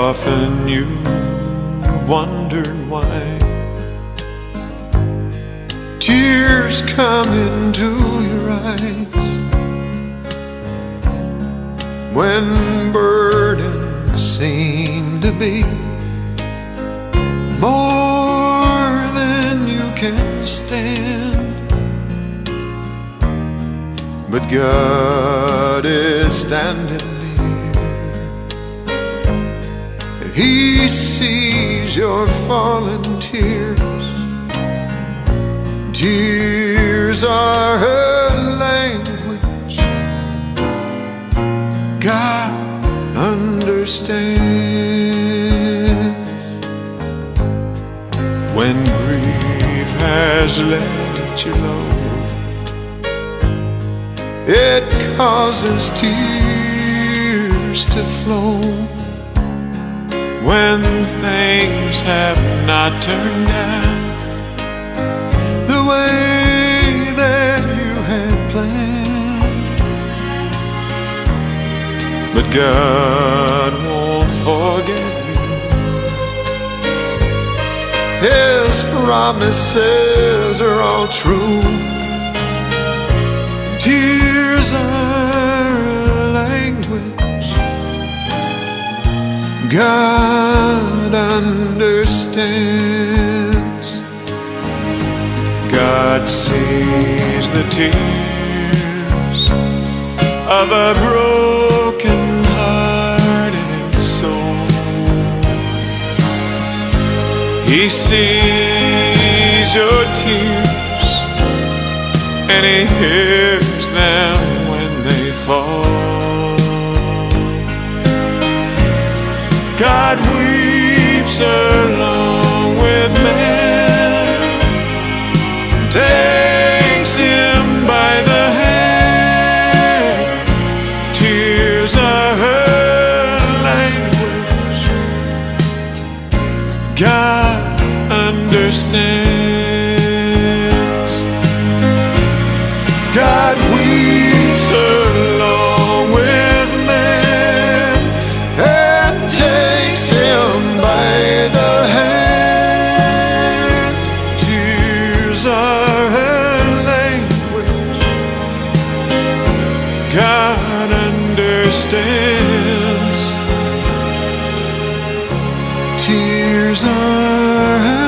often you wondered why tears come into your eyes when burdens seem to be more than you can stand. But God is standing near. He sees your fallen tears. Tears are her language. God understands. When grief has left you low, it causes tears to flow. When things have not turned out the way that you had planned, but God won't forget you. His promises are all true. Tears are a language God understands. God sees the tears of a broken-hearted soul. He sees your tears and He hears them when they fall. God weeps along with man, takes him by the hand. Tears are her language. God understands. God weeps along with man and takes him by the hand. Tears are her language. God understands. Tears are her